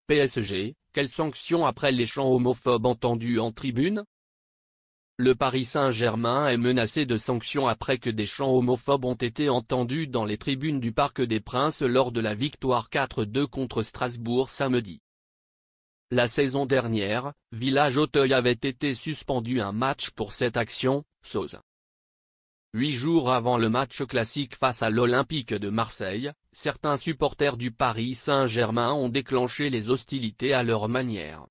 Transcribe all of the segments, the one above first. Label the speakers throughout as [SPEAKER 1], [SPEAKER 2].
[SPEAKER 1] PSG, quelles sanctions après les chants homophobes entendus en tribune? Le Paris Saint-Germain est menacé de sanctions après que des chants homophobes ont été entendus dans les tribunes du Parc des Princes lors de la victoire 4-2 contre Strasbourg samedi. La saison dernière, Village Auteuil avait été suspendu un match pour cette action, SOS. 8 jours avant le match classique face à l'Olympique de Marseille, certains supporters du Paris Saint-Germain ont déclenché les hostilités à leur manière.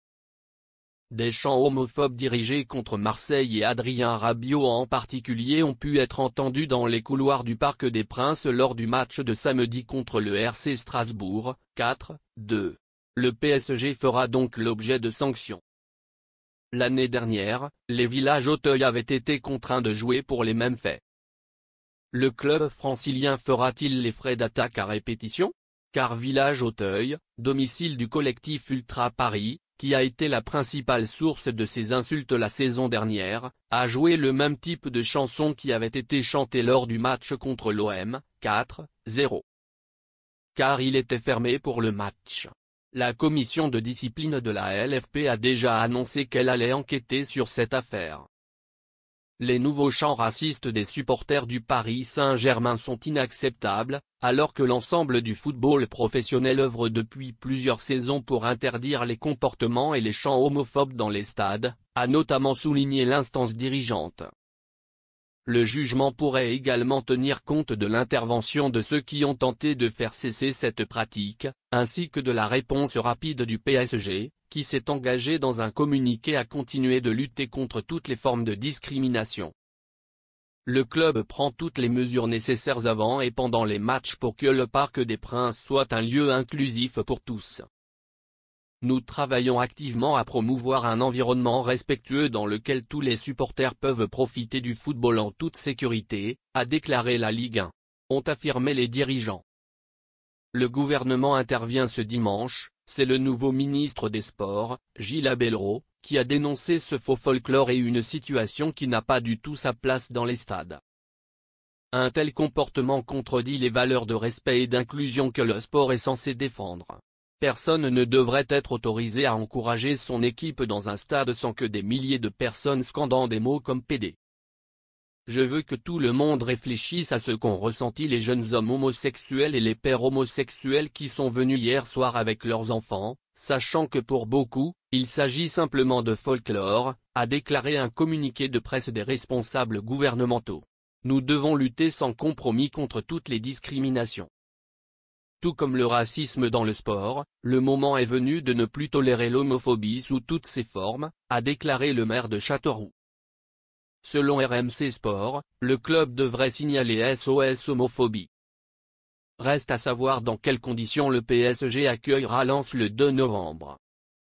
[SPEAKER 1] Des chants homophobes dirigés contre Marseille et Adrien Rabiot en particulier ont pu être entendus dans les couloirs du Parc des Princes lors du match de samedi contre le RC Strasbourg, 4-2. Le PSG fera donc l'objet de sanctions. L'année dernière, les Villages Auteuil avaient été contraints de jouer pour les mêmes faits. Le club francilien fera-t-il les frais d'attaque à répétition? Car Village Auteuil, domicile du collectif Ultra Paris, qui a été la principale source de ces insultes la saison dernière, a joué le même type de chanson qui avait été chantée lors du match contre l'OM, 4-0. Car il était fermé pour le match. La commission de discipline de la LFP a déjà annoncé qu'elle allait enquêter sur cette affaire. Les nouveaux chants racistes des supporters du Paris Saint-Germain sont inacceptables, alors que l'ensemble du football professionnel œuvre depuis plusieurs saisons pour interdire les comportements et les chants homophobes dans les stades, a notamment souligné l'instance dirigeante. Le jugement pourrait également tenir compte de l'intervention de ceux qui ont tenté de faire cesser cette pratique, ainsi que de la réponse rapide du PSG, qui s'est engagé dans un communiqué à continuer de lutter contre toutes les formes de discrimination. Le club prend toutes les mesures nécessaires avant et pendant les matchs pour que le Parc des Princes soit un lieu inclusif pour tous. Nous travaillons activement à promouvoir un environnement respectueux dans lequel tous les supporters peuvent profiter du football en toute sécurité, a déclaré la Ligue 1, ont affirmé les dirigeants. Le gouvernement intervient ce dimanche, c'est le nouveau ministre des Sports, Gilles Abellereau, qui a dénoncé ce faux folklore et une situation qui n'a pas du tout sa place dans les stades. Un tel comportement contredit les valeurs de respect et d'inclusion que le sport est censé défendre. Personne ne devrait être autorisé à encourager son équipe dans un stade sans que des milliers de personnes scandant des mots comme PD. Je veux que tout le monde réfléchisse à ce qu'ont ressenti les jeunes hommes homosexuels et les pères homosexuels qui sont venus hier soir avec leurs enfants, sachant que pour beaucoup, il s'agit simplement de folklore, a déclaré un communiqué de presse des responsables gouvernementaux. Nous devons lutter sans compromis contre toutes les discriminations. Tout comme le racisme dans le sport, le moment est venu de ne plus tolérer l'homophobie sous toutes ses formes, a déclaré le maire de Châteauroux. Selon RMC Sport, le club devrait signaler SOS homophobie. Reste à savoir dans quelles conditions le PSG accueillera Lens le 2 novembre.